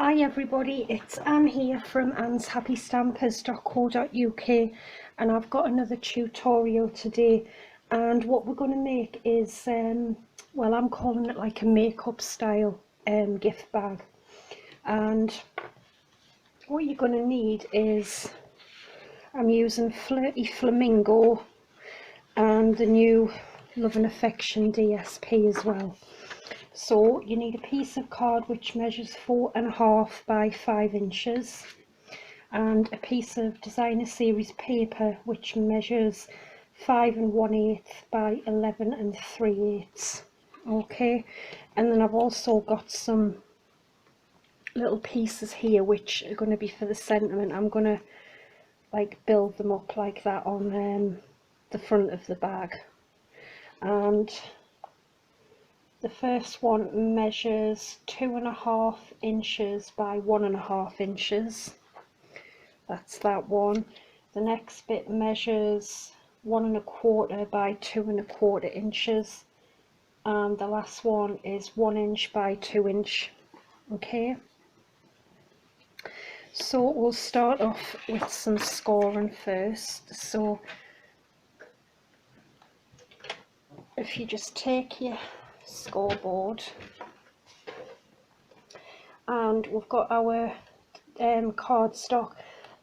Hi everybody, it's Anne here from annshappystampers.co.uk, and I've got another tutorial today. And what we're going to make is, well, I'm calling it like a makeup style gift bag. And what you're going to need is, I'm using Flirty Flamingo and the new Love and Affection DSP as well. So you need a piece of card which measures 4.5 by 5 inches and a piece of designer series paper which measures 5 1/8 by 11 3/8. Okay, and then I've also got some little pieces here which are going to be for the sentiment. I'm going to like build them up like that on the front of the bag. And the first one measures 2.5 inches by 1.5 inches. That's that one. The next bit measures 1.25 by 2.25 inches. And the last one is 1 inch by 2 inch. Okay. So we'll start off with some scoring first. So if you just take your scoreboard, and we've got our cardstock,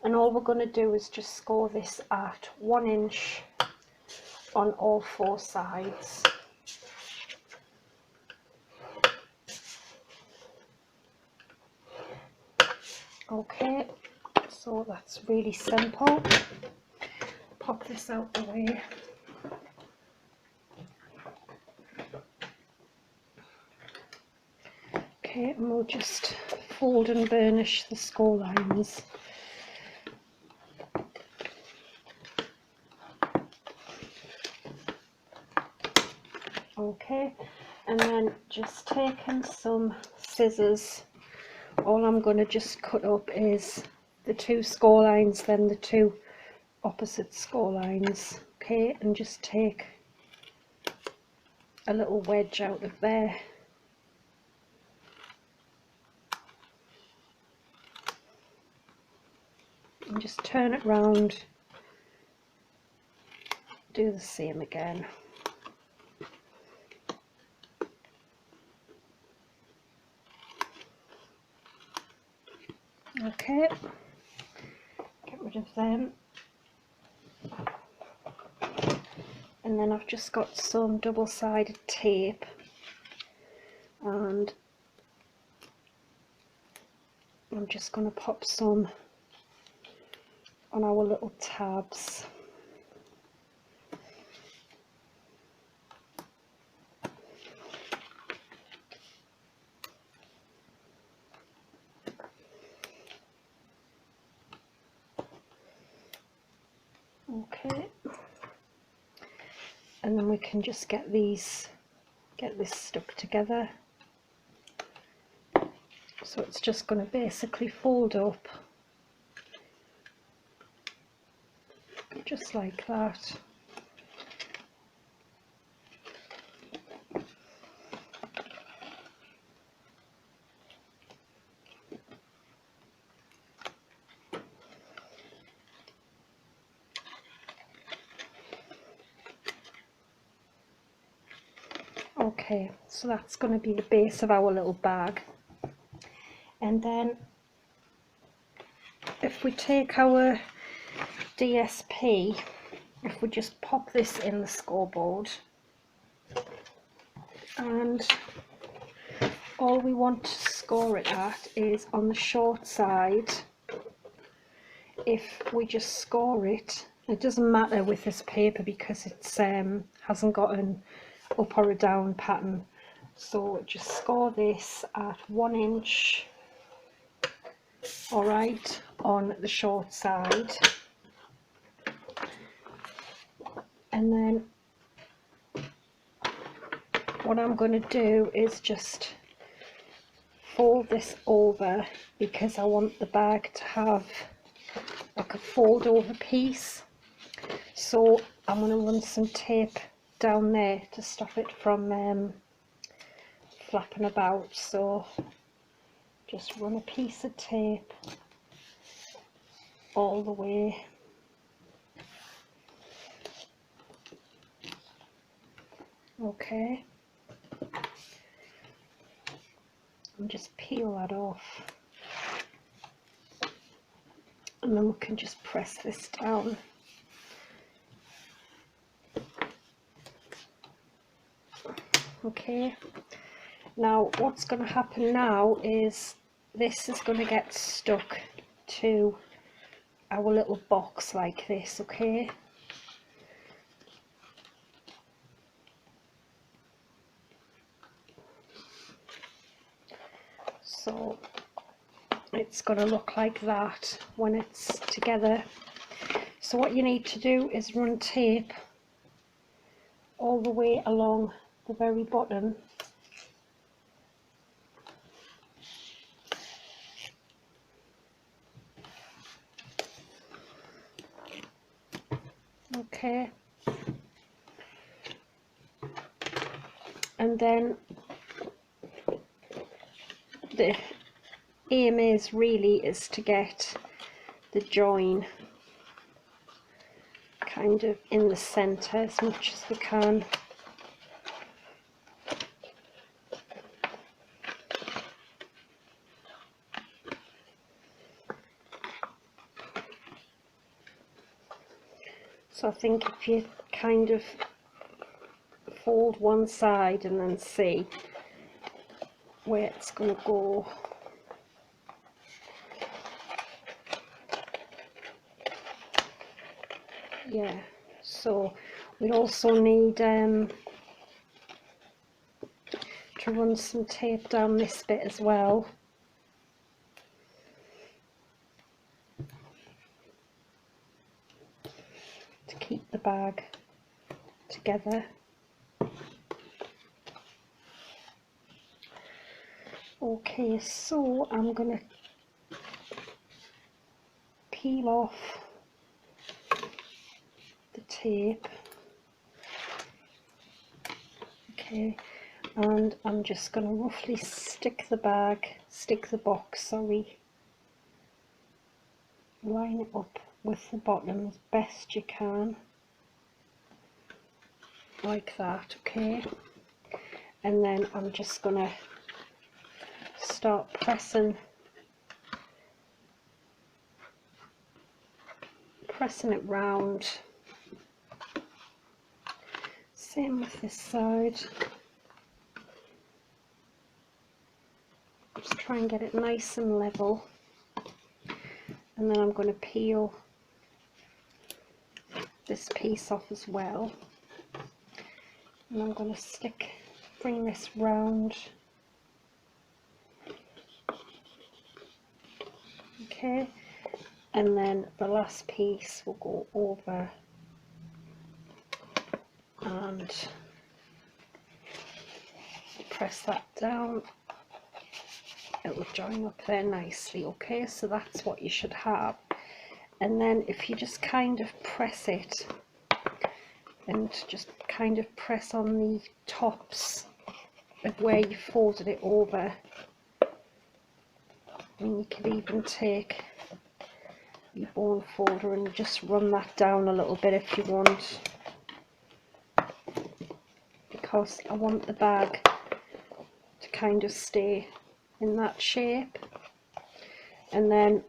and all we're going to do is just score this at 1 inch on all 4 sides. Okay, so that's really simple. Pop this out the way. Okay, and we'll just fold and burnish the score lines. Okay, and then just taking some scissors, all I'm going to just cut up is the 2 score lines, then the 2 opposite score lines. Okay, and just take a little wedge out of there. And just turn it round, do the same again. Okay, get rid of them. And then I've just got some double-sided tape, and I'm just going to pop some on our little tabs. Okay, and then we can just get this stuck together. So it's just going to basically fold up just like that. Okay, so that's going to be the base of our little bag. And then if we take our DSP, if we just pop this in the scoreboard, and all we want to score it at is on the short side. If we just score it, it doesn't matter with this paper because it's hasn't got an up or a down pattern, so just score this at 1 inch, all right, on the short side. And then what I'm going to do is just fold this over, because I want the bag to have like a fold over piece. So I'm going to run some tape down there to stop it from flapping about. So just run a piece of tape all the way. Okay, and just peel that off, and then we can just press this down. Okay, now what's going to happen now is this is going to get stuck to our little box like this, okay? So it's going to look like that when it's together. So what you need to do is run tape all the way along the very bottom. Okay, and then the aim is to get the join kind of in the center as much as we can. So I think if you kind of fold one side and then see where it's going to go. Yeah, so we also need to run some tape down this bit as well. To keep the bag together. Okay, so I'm going to peel off the tape. Okay, and I'm just going to roughly stick the box, line it up with the bottom as best you can, like that, okay? And then I'm just going to start pressing it round. Same with this side. Just try and get it nice and level, and then I'm going to peel this piece off as well, and I'm going to bring this round. Okay, and then the last piece will go over and press that down. It will join up there nicely. Okay, so that's what you should have. And then if you just kind of press it and just kind of press on the tops of where you folded it over, and you can even take your bone folder and just run that down a little bit if you want, because I want the bag to kind of stay in that shape. And then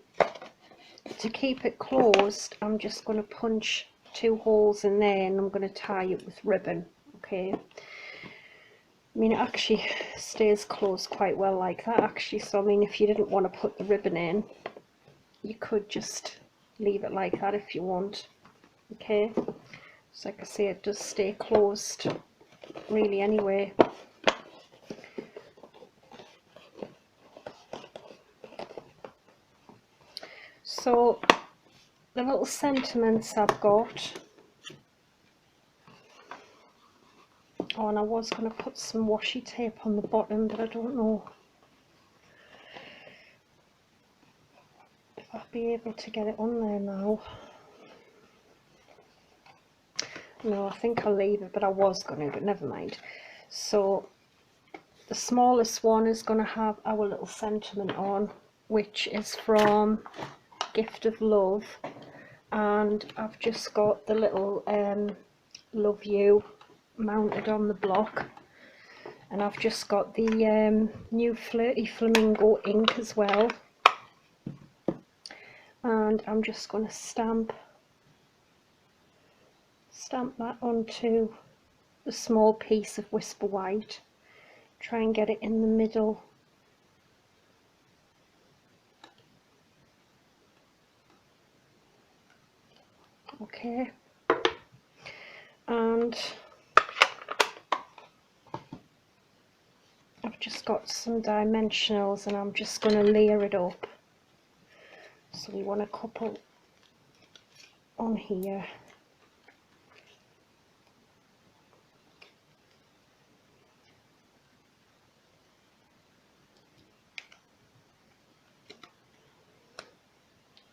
to keep it closed, I'm just going to punch 2 holes in there, and I'm going to tie it with ribbon. Okay, I mean, it actually stays closed quite well like that actually, so I mean, if you didn't want to put the ribbon in, you could just leave it like that if you want. Okay, so like I say, it does stay closed really anyway. So the little sentiments I've got, oh, and I was going to put some washi tape on the bottom, but I don't know if I'll be able to get it on there now. No, I think I'll leave it, but I was going to, but never mind. So the smallest one is going to have our little sentiment on, which is from Gift of Love, and I've just got the little Love You mounted on the block, and I've just got the new Flirty Flamingo ink as well, and I'm just going to stamp that onto a small piece of Whisper White, try and get it in the middle. Okay, and I've just got some dimensionals and I'm just going to layer it up. So we want a couple on here.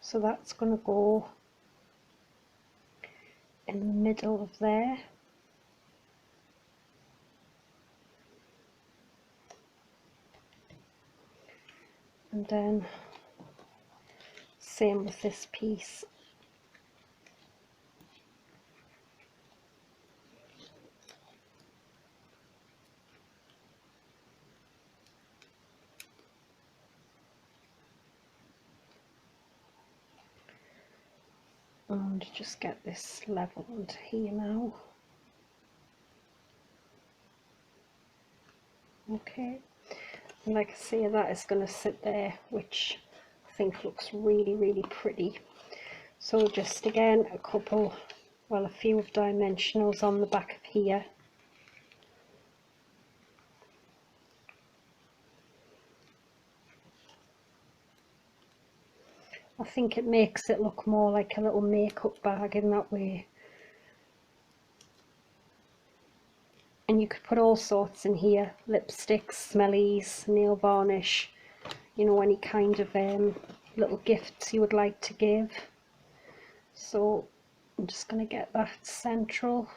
So that's going to go in the middle of there. And then same with this piece. And just get this level onto here now. Okay, and like I say, that is going to sit there, which I think looks really, really pretty. So just again a couple, well, a few of dimensionals on the back of here. I think it makes it look more like a little makeup bag in that way. And you could put all sorts in here, lipsticks, smellies, nail varnish, you know, any kind of little gifts you would like to give. So I'm just going to get that central,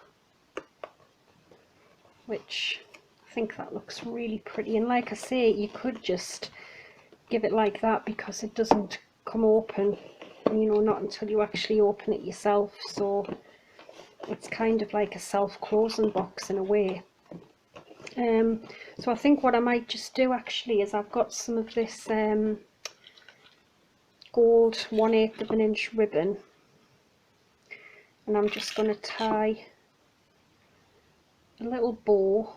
which I think that looks really pretty. And like I say, you could just give it like that because it doesn't come open, you know, not until you actually open it yourself. So it's kind of like a self-closing box in a way. So I think what I might just do actually is I've got some of this gold 1/8 of an inch ribbon, and I'm just going to tie a little bow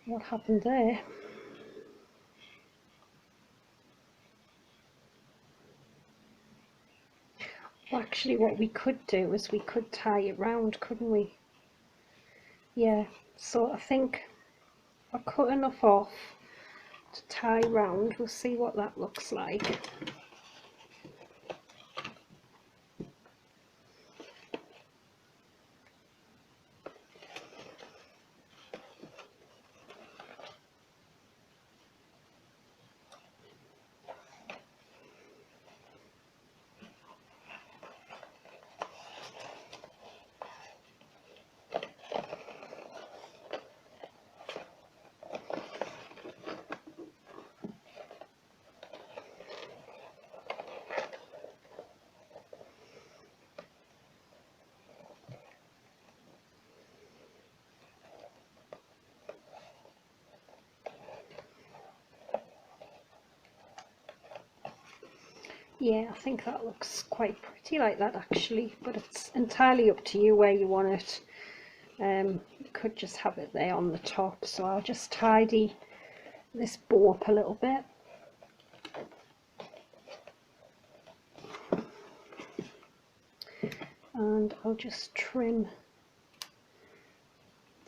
what happened there. Well, actually what we could do is we could tie it round, couldn't we? Yeah, so I think I've cut enough off to tie round. We'll see what that looks like. Yeah, I think that looks quite pretty like that actually, but it's entirely up to you where you want it. You could just have it there on the top, so I'll just tidy this bow up a little bit. And I'll just trim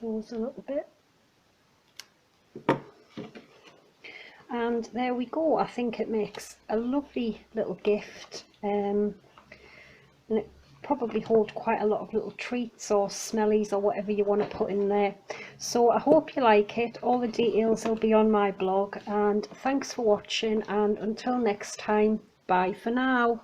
those a little bit. And there we go. I think it makes a lovely little gift, and it probably hold quite a lot of little treats or smellies or whatever you want to put in there. So I hope you like it. All the details will be on my blog, and thanks for watching, and until next time, bye for now.